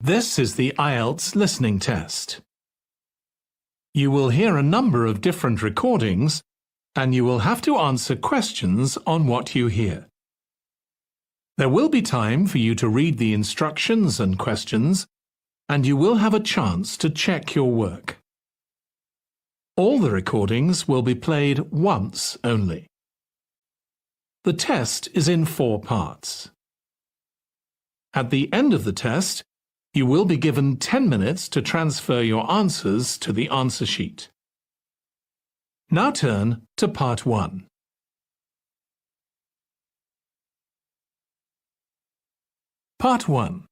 This is the IELTS listening test. You will hear a number of different recordings and you will have to answer questions on what you hear. There will be time for you to read the instructions and questions, and you will have a chance to check your work. All the recordings will be played once only. The test is in 4 parts. At the end of the test, you will be given 10 minutes to transfer your answers to the answer sheet. Now turn to Part 1. Part 1.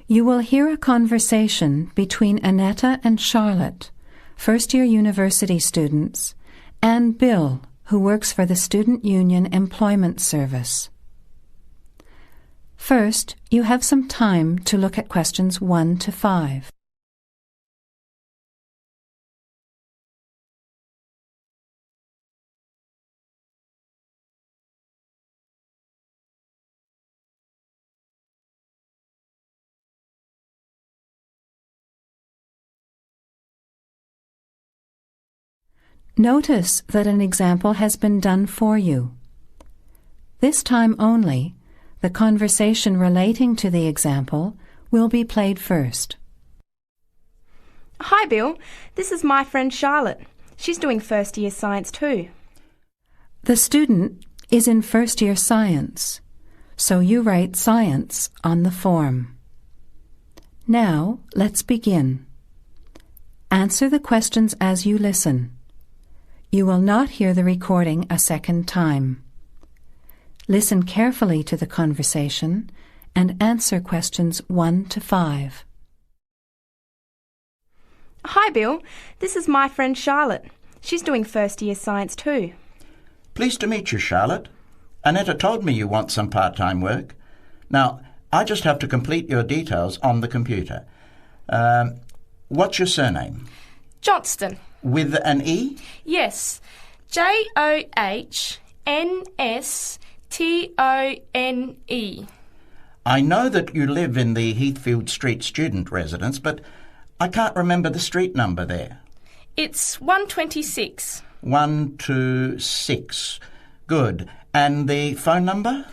You will hear a conversation between Annetta and Charlotte, first-year university students, and Bill, who works for the Student Union Employment Service. First, you have some time to look at questions 1 to 5. Notice that an example has been done for you. This time only, the conversation relating to the example will be played first. Hi Bill, this is my friend Charlotte. She's doing first year science too. The student is in first year science, so you write science on the form. Now, let's begin. Answer the questions as you listen. You will not hear the recording a second time. Listen carefully to the conversation and answer questions 1 to 5. Hi Bill, this is my friend Charlotte. She's doing first year science too. Pleased to meet you, Charlotte. Annetta told me you want some part-time work. Now, I just have to complete your details on the computer. What's your surname? Johnston. With an E? Yes, Johnstone. I know that you live in the Heathfield Street student residence, but I can't remember the street number there. It's 126. 126. Good. And the phone number?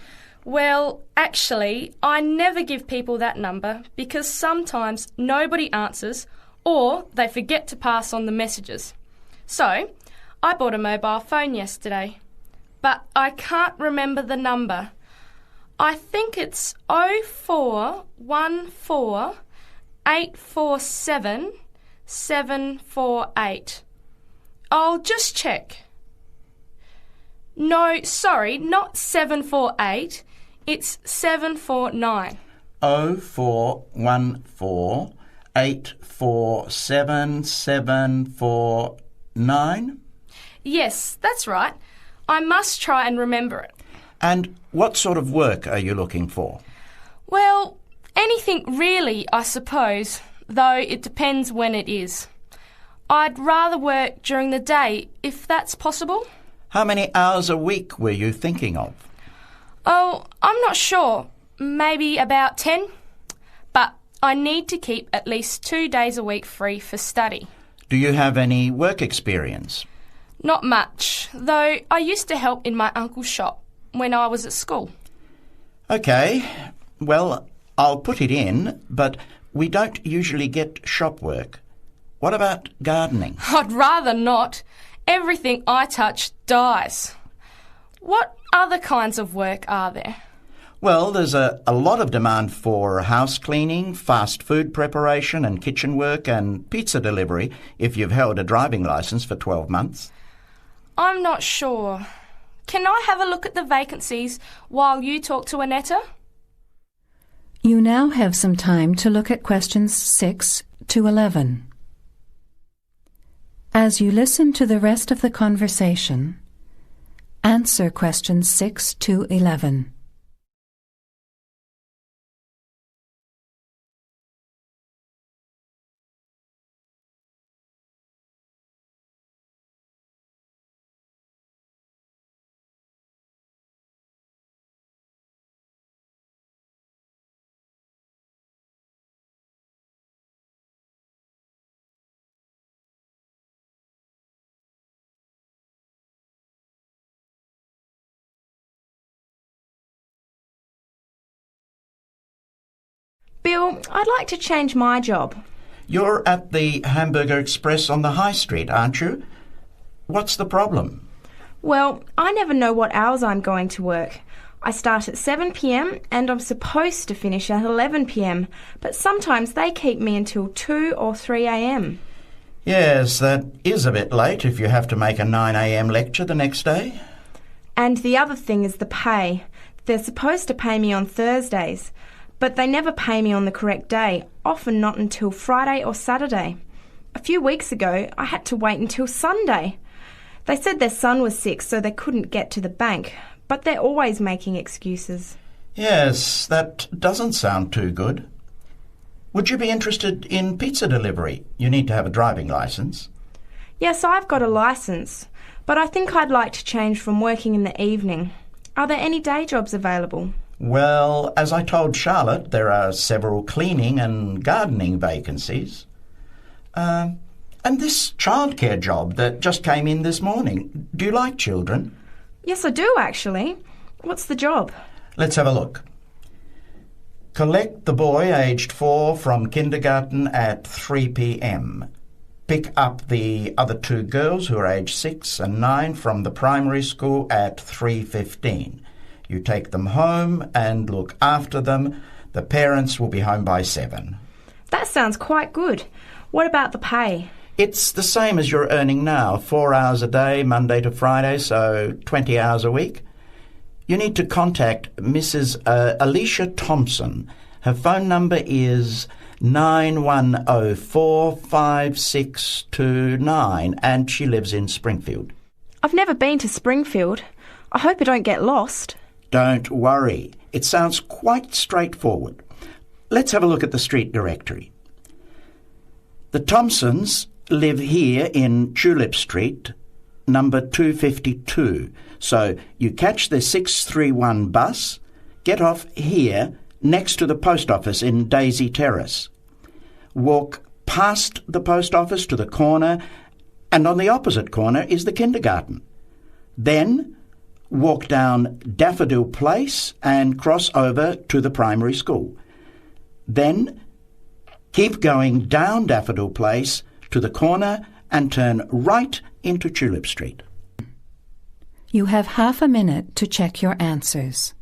Well, actually, I never give people that number because sometimes nobody answers or they forget to pass on the messages. So, I bought a mobile phone yesterday, but I can't remember the number. I think it's 0414 847 748. I'll just check. No, sorry, not 748. It's 749. 0414 847 749? Yes, that's right. I must try and remember it. And what sort of work are you looking for? Well, anything really, I suppose, though it depends when it is. I'd rather work during the day, if that's possible. How many hours a week were you thinking of? Oh, I'm not sure. Maybe about 10. But I need to keep at least 2 days a week free for study. Do you have any work experience? Not much, though I used to help in my uncle's shop when I was at school. OK, well, I'll put it in, but we don't usually get shop work. What about gardening? I'd rather not. Everything I touch dies. What other kinds of work are there? Well, there's a lot of demand for house cleaning, fast food preparation and kitchen work and pizza delivery if you've held a driving licence for 12 months. I'm not sure. Can I have a look at the vacancies while you talk to Annetta? You now have some time to look at questions 6 to 11. As you listen to the rest of the conversation, answer questions 6 to 11. Bill, I'd like to change my job. You're at the Hamburger Express on the High Street, aren't you? What's the problem? Well, I never know what hours I'm going to work. I start at 7 p.m. and I'm supposed to finish at 11 p.m, but sometimes they keep me until 2 or 3 a.m. Yes, that is a bit late if you have to make a 9 a.m. lecture the next day. And the other thing is the pay. They're supposed to pay me on Thursdays, but they never pay me on the correct day, often not until Friday or Saturday. A few weeks ago, I had to wait until Sunday. They said their son was sick, so they couldn't get to the bank, but they're always making excuses. Yes, that doesn't sound too good. Would you be interested in pizza delivery? You need to have a driving licence. Yes, I've got a licence, but I think I'd like to change from working in the evening. Are there any day jobs available? Well, as I told Charlotte, there are several cleaning and gardening vacancies. And this childcare job that just came in this morning. Do you like children? Yes, I do, actually. What's the job? Let's have a look. Collect the boy aged 4 from kindergarten at 3 p.m. Pick up the other 2 girls who are aged 6 and 9 from the primary school at 3:15. You take them home and look after them. The parents will be home by 7. That sounds quite good. What about the pay? It's the same as you're earning now, 4 hours a day, Monday to Friday, so 20 hours a week. You need to contact Mrs. Alicia Thompson. Her phone number is 91045629 and she lives in Springfield. I've never been to Springfield. I hope I don't get lost. Don't worry. It sounds quite straightforward. Let's have a look at the street directory. The Thompsons live here in Tulip Street, number 252. So you catch the 631 bus, get off here next to the post office in Daisy Terrace. Walk past the post office to the corner, and on the opposite corner is the kindergarten. Then walk down Daffodil Place and cross over to the primary school. Then keep going down Daffodil Place to the corner and turn right into Tulip Street. You have half a minute to check your answers.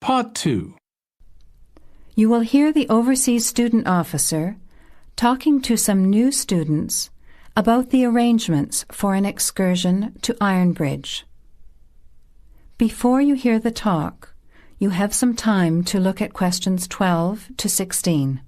Part 2. You will hear the overseas student officer talking to some new students about the arrangements for an excursion to Ironbridge. Before you hear the talk, you have some time to look at questions 12 to 16.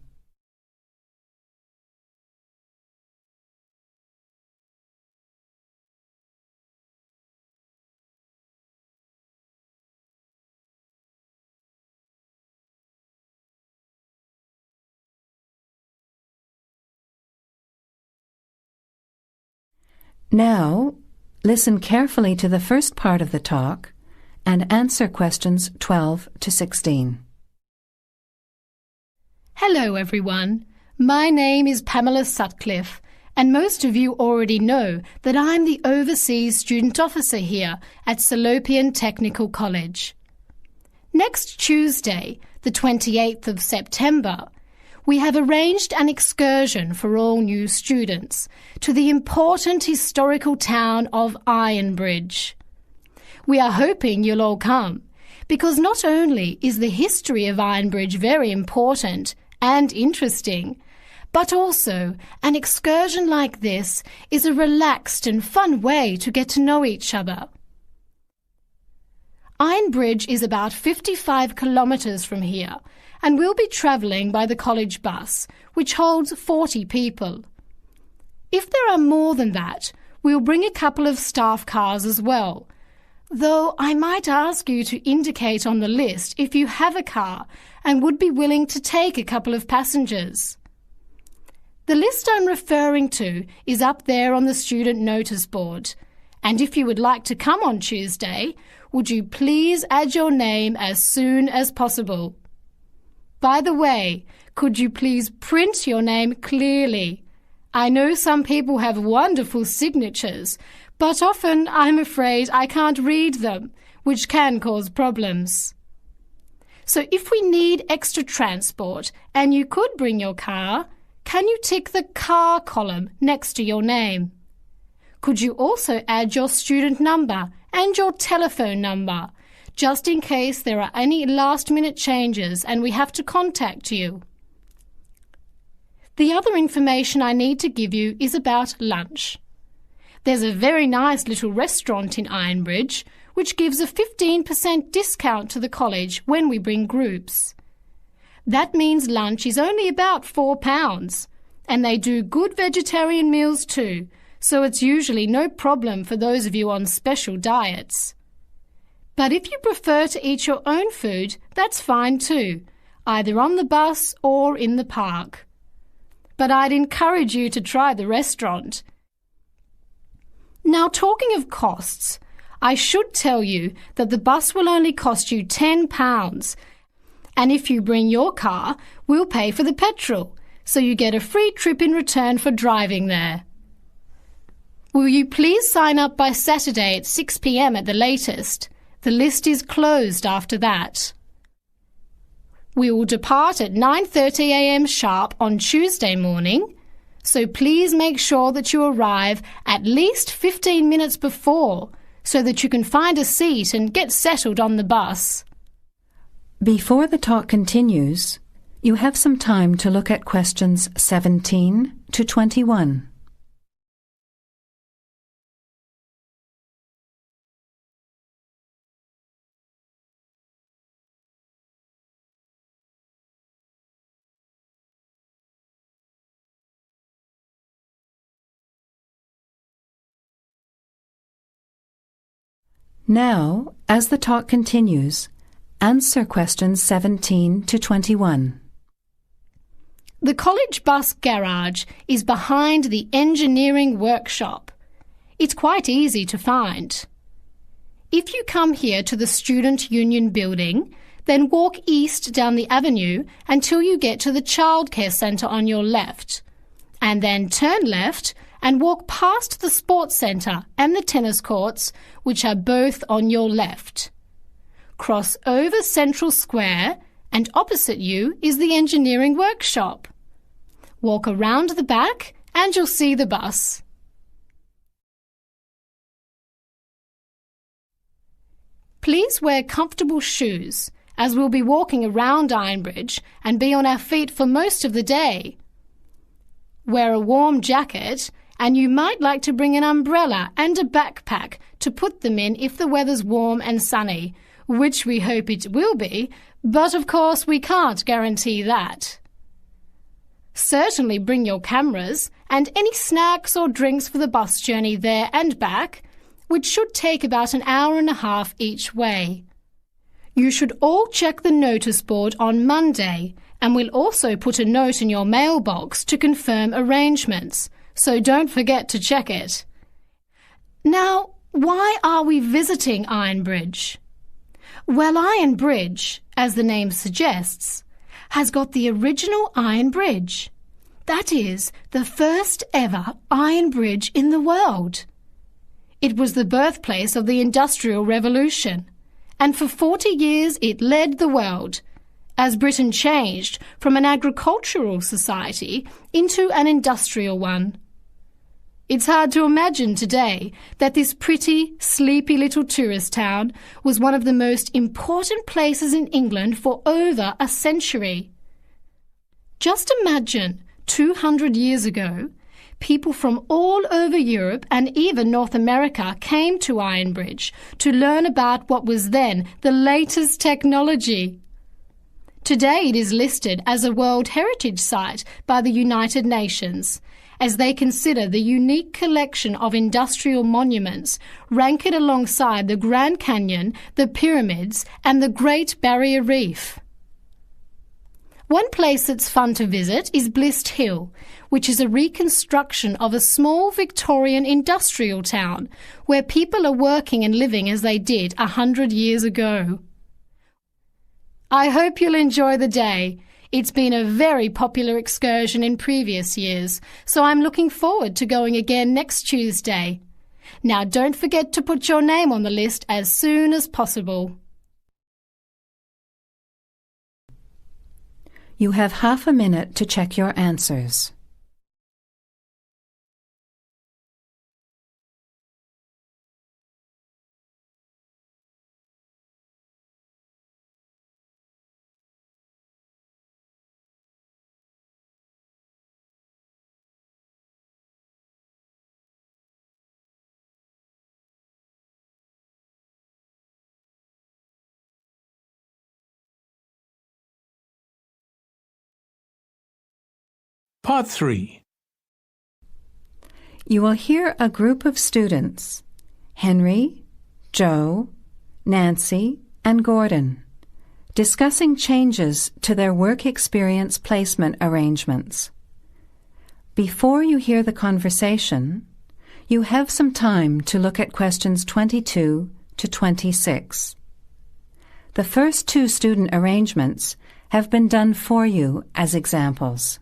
Now, listen carefully to the first part of the talk and answer questions 12 to 16. Hello everyone, my name is Pamela Sutcliffe and most of you already know that I'm the Overseas Student Officer here at Salopian Technical College. Next Tuesday, the 28th of September, we have arranged an excursion for all new students to the important historical town of Ironbridge. We are hoping you'll all come, because not only is the history of Ironbridge very important and interesting, but also an excursion like this is a relaxed and fun way to get to know each other. Ironbridge is about 55 kilometres from here, and we'll be travelling by the college bus, which holds 40 people. If there are more than that, we'll bring a couple of staff cars as well, though I might ask you to indicate on the list if you have a car and would be willing to take a couple of passengers. The list I'm referring to is up there on the student notice board, and if you would like to come on Tuesday, would you please add your name as soon as possible? By the way, could you please print your name clearly? I know some people have wonderful signatures, but often I'm afraid I can't read them, which can cause problems. So if we need extra transport and you could bring your car, can you tick the car column next to your name? Could you also add your student number and your telephone number, just in case there are any last-minute changes and we have to contact you? The other information I need to give you is about lunch. There's a very nice little restaurant in Ironbridge which gives a 15% discount to the college when we bring groups. That means lunch is only about £4, and they do good vegetarian meals too, so it's usually no problem for those of you on special diets. But if you prefer to eat your own food, that's fine too, either on the bus or in the park. But I'd encourage you to try the restaurant. Now, talking of costs, I should tell you that the bus will only cost you £10, and if you bring your car, we'll pay for the petrol, so you get a free trip in return for driving there. Will you please sign up by Saturday at 6 p.m. at the latest? The list is closed after that. We will depart at 9:30 a.m. sharp on Tuesday morning, so please make sure that you arrive at least 15 minutes before so that you can find a seat and get settled on the bus. Before the talk continues, you have some time to look at questions 17 to 21. Now, as the talk continues, answer questions 17 to 21. The college bus garage is behind the engineering workshop. It's quite easy to find. If you come here to the Student Union building, then walk east down the avenue until you get to the childcare centre on your left, and then turn left and walk past the sports centre and the tennis courts, which are both on your left. Cross over Central Square, and opposite you is the engineering workshop. Walk around the back and you'll see the bus. Please wear comfortable shoes, as we'll be walking around Ironbridge and be on our feet for most of the day. Wear a warm jacket, and you might like to bring an umbrella and a backpack to put them in if the weather's warm and sunny, which we hope it will be, but of course we can't guarantee that. Certainly bring your cameras and any snacks or drinks for the bus journey there and back, which should take about an hour and a half each way. You should all check the notice board on Monday, and we'll also put a note in your mailbox to confirm arrangements, so don't forget to check it. Now, why are we visiting Ironbridge? Well, Ironbridge, as the name suggests, has got the original iron bridge. That is, the first ever iron bridge in the world. It was the birthplace of the Industrial Revolution, and for 40 years it led the world, as Britain changed from an agricultural society into an industrial one. It's hard to imagine today that this pretty, sleepy little tourist town was one of the most important places in England for over a century. Just imagine, 200 years ago, people from all over Europe and even North America came to Ironbridge to learn about what was then the latest technology. Today it is listed as a World Heritage Site by the United Nations, as they consider the unique collection of industrial monuments rank it alongside the Grand Canyon, the pyramids, and the Great Barrier Reef. One place that's fun to visit is Blist Hill, which is a reconstruction of a small Victorian industrial town where people are working and living as they did 100 years ago. I hope you'll enjoy the day. It's been a very popular excursion in previous years, so I'm looking forward to going again next Tuesday. Now don't forget to put your name on the list as soon as possible. You have half a minute to check your answers. Part 3. You will hear a group of students, Henry, Joe, Nancy, and Gordon, discussing changes to their work experience placement arrangements. Before you hear the conversation, you have some time to look at questions 22 to 26. The first two student arrangements have been done for you as examples.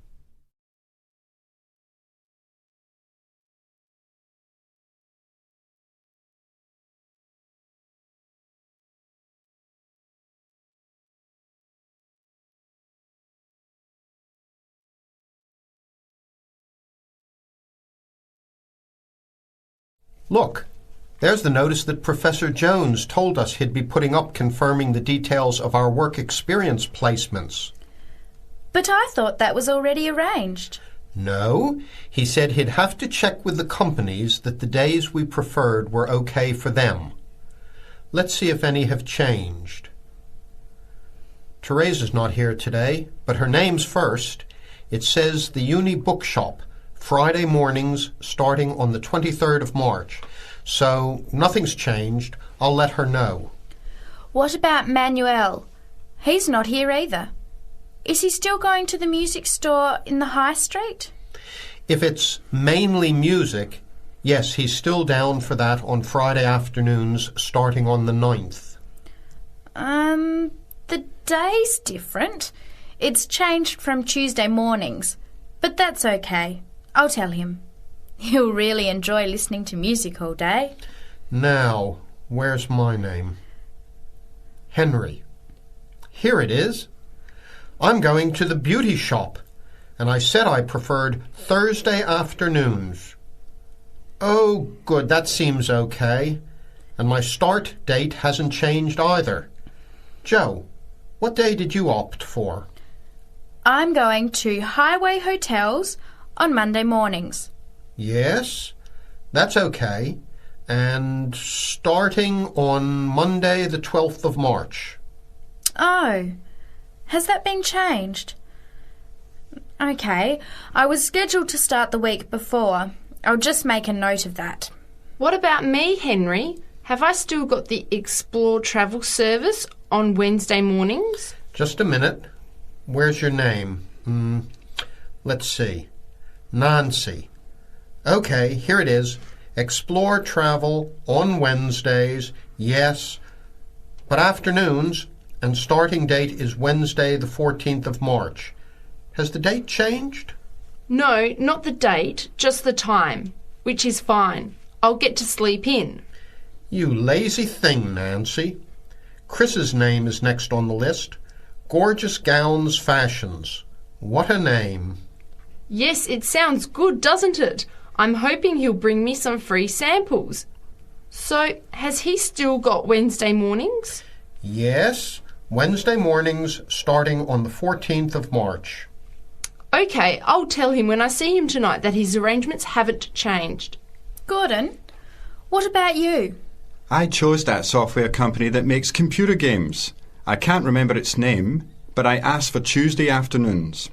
Look, there's the notice that Professor Jones told us he'd be putting up confirming the details of our work experience placements. But I thought that was already arranged. No, he said he'd have to check with the companies that the days we preferred were okay for them. Let's see if any have changed. Teresa's not here today, but her name's first. It says the Uni Bookshop, Friday mornings starting on the 23rd of March. So nothing's changed. I'll let her know. What about Manuel? He's not here either. Is he still going to the music store in the High Street? If it's mainly music, yes, he's still down for that on Friday afternoons starting on the 9th. The day's different. It's changed from Tuesday mornings, but that's okay. I'll tell him. He'll really enjoy listening to music all day. Now, where's my name? Henry. Here it is. I'm going to the beauty shop, and I said I preferred Thursday afternoons. Oh, good, that seems okay. And my start date hasn't changed either. Joe, what day did you opt for? I'm going to Highway Hotels on Monday mornings. Yes, that's okay. And starting on Monday the 12th of March. Oh, has that been changed? Okay, I was scheduled to start the week before. I'll just make a note of that. What about me, Henry? Have I still got the Explore travel service on Wednesday mornings? Just a minute. Where's your name? Let's see. Nancy. Okay, here it is. Explore travel on Wednesdays, yes, but afternoons, and starting date is Wednesday the 14th of March. Has the date changed? No, not the date, just the time, which is fine. I'll get to sleep in. You lazy thing, Nancy. Chris's name is next on the list. Gorgeous Gowns Fashions. What a name. Yes, it sounds good, doesn't it? I'm hoping he'll bring me some free samples. So, has he still got Wednesday mornings? Yes, Wednesday mornings starting on the 14th of March. Okay, I'll tell him when I see him tonight that his arrangements haven't changed. Gordon, what about you? I chose that software company that makes computer games. I can't remember its name, but I asked for Tuesday afternoons.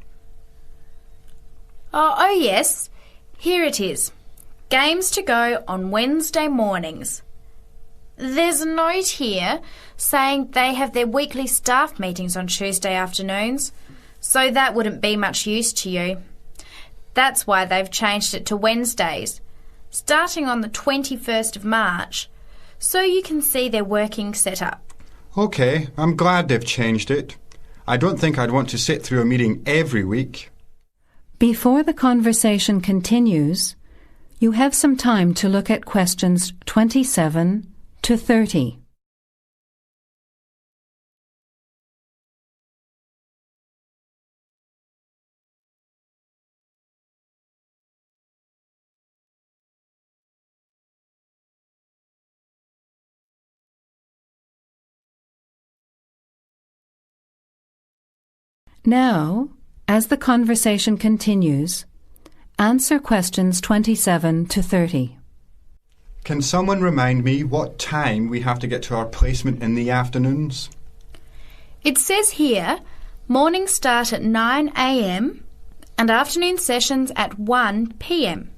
Oh, yes. Here it is. Games to go on Wednesday mornings. There's a note here saying they have their weekly staff meetings on Tuesday afternoons, so that wouldn't be much use to you. That's why they've changed it to Wednesdays, starting on the 21st of March, so you can see their working setup. OK, I'm glad they've changed it. I don't think I'd want to sit through a meeting every week. Before the conversation continues, you have some time to look at questions 27 to 30. Now, as the conversation continues, answer questions 27 to 30. Can someone remind me what time we have to get to our placement in the afternoons? It says here, mornings start at 9 a.m. and afternoon sessions at 1 p.m.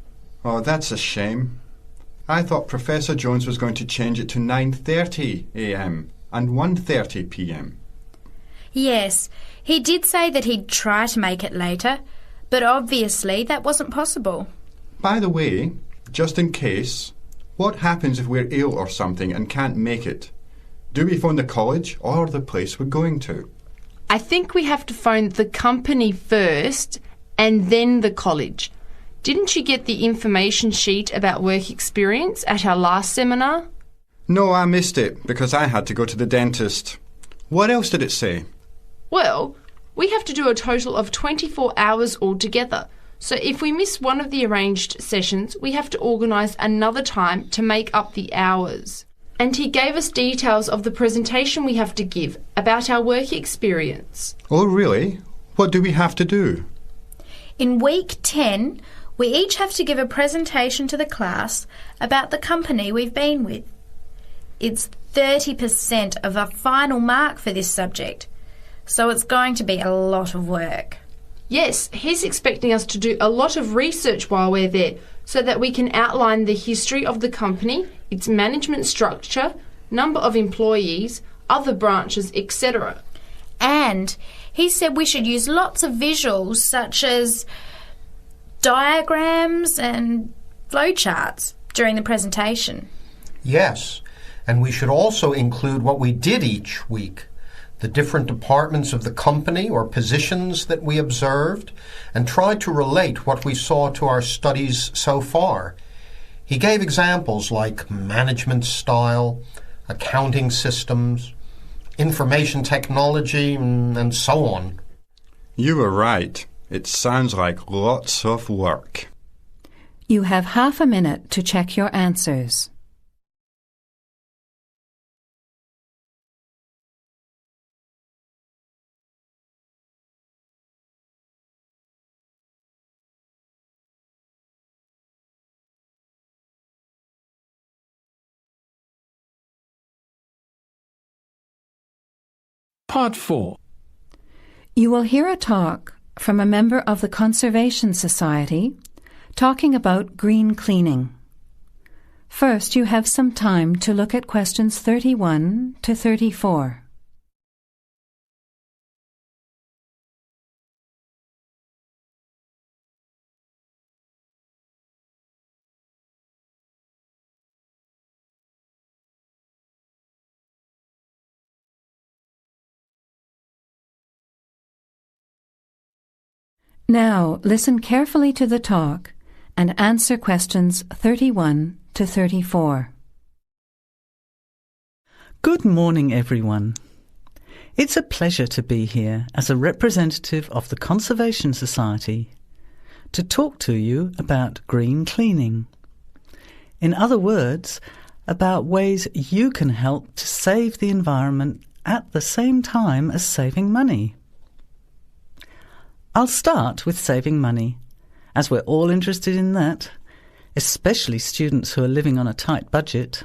Oh, that's a shame. I thought Professor Jones was going to change it to 9:30 a.m. and 1:30 p.m. Yes, he did say that he'd try to make it later, but obviously that wasn't possible. By the way, just in case, what happens if we're ill or something and can't make it? Do we phone the college or the place we're going to? I think we have to phone the company first and then the college. Didn't you get the information sheet about work experience at our last seminar? No, I missed it because I had to go to the dentist. What else did it say? Well, we have to do a total of 24 hours altogether. So if we miss one of the arranged sessions, we have to organise another time to make up the hours. And he gave us details of the presentation we have to give about our work experience. Oh, really? What do we have to do? In week 10, we each have to give a presentation to the class about the company we've been with. It's 30% of our final mark for this subject, so it's going to be a lot of work. Yes, he's expecting us to do a lot of research while we're there so that we can outline the history of the company, its management structure, number of employees, other branches, etc. And he said we should use lots of visuals such as diagrams and flowcharts during the presentation. Yes, and we should also include what we did each week, the different departments of the company or positions that we observed, and try to relate what we saw to our studies so far. He gave examples like management style, accounting systems, information technology, and so on. You were right. It sounds like lots of work. You have half a minute to check your answers. Part 4. You will hear a talk from a member of the Conservation Society talking about green cleaning. First, you have some time to look at questions 31 to 34. Now, listen carefully to the talk and answer questions 31 to 34. Good morning, everyone. It's a pleasure to be here as a representative of the Conservation Society to talk to you about green cleaning. In other words, about ways you can help to save the environment at the same time as saving money. I'll start with saving money, as we're all interested in that, especially students who are living on a tight budget.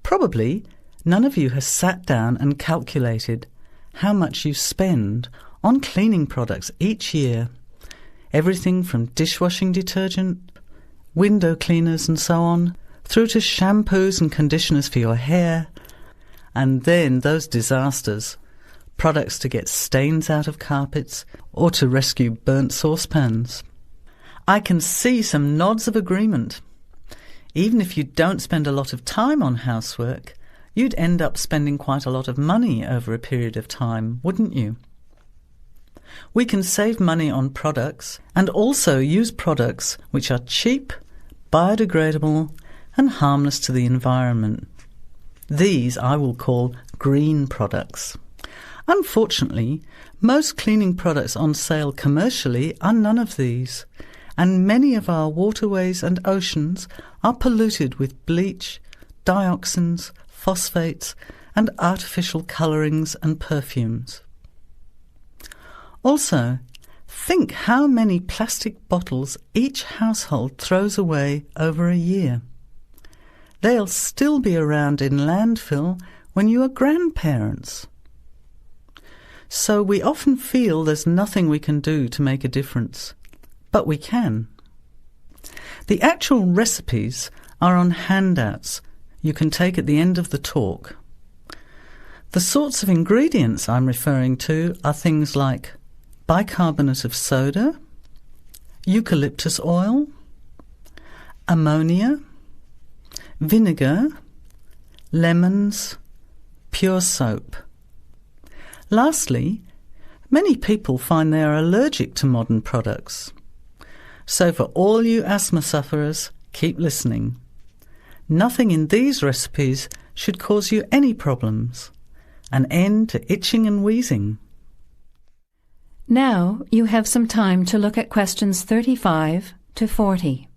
Probably none of you has sat down and calculated how much you spend on cleaning products each year. Everything from dishwashing detergent, window cleaners and so on, through to shampoos and conditioners for your hair, and then those disasters, products to get stains out of carpets or to rescue burnt saucepans. I can see some nods of agreement. Even if you don't spend a lot of time on housework, you'd end up spending quite a lot of money over a period of time, wouldn't you? We can save money on products and also use products which are cheap, biodegradable and harmless to the environment. These I will call green products. Unfortunately, most cleaning products on sale commercially are none of these, and many of our waterways and oceans are polluted with bleach, dioxins, phosphates and artificial colourings and perfumes. Also, think how many plastic bottles each household throws away over a year. They'll still be around in landfill when you are grandparents. So we often feel there's nothing we can do to make a difference, but we can. The actual recipes are on handouts you can take at the end of the talk. The sorts of ingredients I'm referring to are things like bicarbonate of soda, eucalyptus oil, ammonia, vinegar, lemons, pure soap. Lastly, many people find they are allergic to modern products. So for all you asthma sufferers, keep listening. Nothing in these recipes should cause you any problems. An end to itching and wheezing. Now you have some time to look at questions 35 to 40.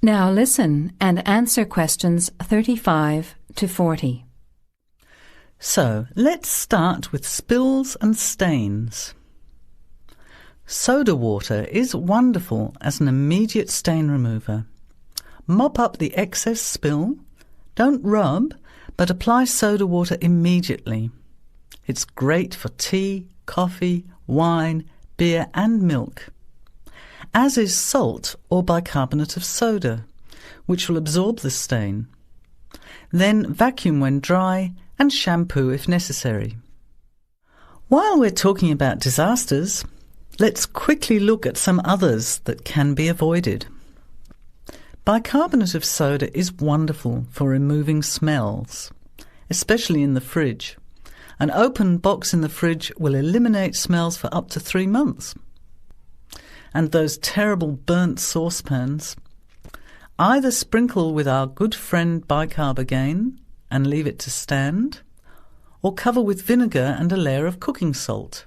Now listen and answer questions 35 to 40. So, let's start with spills and stains. Soda water is wonderful as an immediate stain remover. Mop up the excess spill. Don't rub, but apply soda water immediately. It's great for tea, coffee, wine, beer and milk. As is salt or bicarbonate of soda, which will absorb the stain. Then vacuum when dry and shampoo if necessary. While we're talking about disasters, let's quickly look at some others that can be avoided. Bicarbonate of soda is wonderful for removing smells, especially in the fridge. An open box in the fridge will eliminate smells for up to 3 months. And those terrible burnt saucepans, either sprinkle with our good friend bicarb again and leave it to stand, or cover with vinegar and a layer of cooking salt.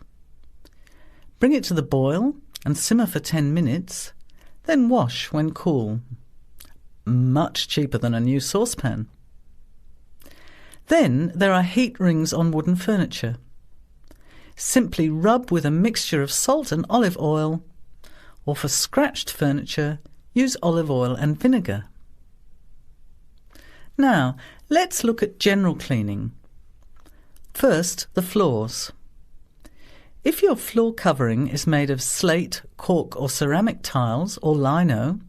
Bring it to the boil and simmer for 10 minutes, then wash when cool. Much cheaper than a new saucepan. Then there are heat rings on wooden furniture. Simply rub with a mixture of salt and olive oil, or for scratched furniture, use olive oil and vinegar. Now, let's look at general cleaning. First, the floors. If your floor covering is made of slate, cork or ceramic tiles or lino,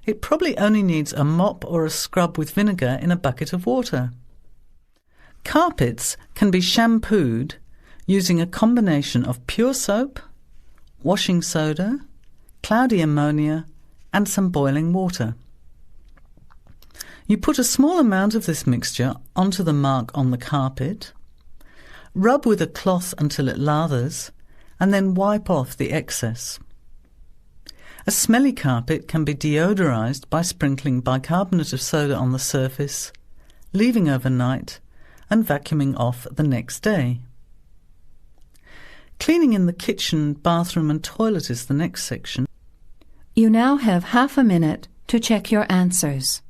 it probably only needs a mop or a scrub with vinegar in a bucket of water. Carpets can be shampooed using a combination of pure soap, washing soda, cloudy ammonia and some boiling water. You put a small amount of this mixture onto the mark on the carpet, rub with a cloth until it lathers, and then wipe off the excess. A smelly carpet can be deodorized by sprinkling bicarbonate of soda on the surface, leaving overnight, and vacuuming off the next day. Cleaning in the kitchen, bathroom and toilet is the next section. You now have half a minute to check your answers.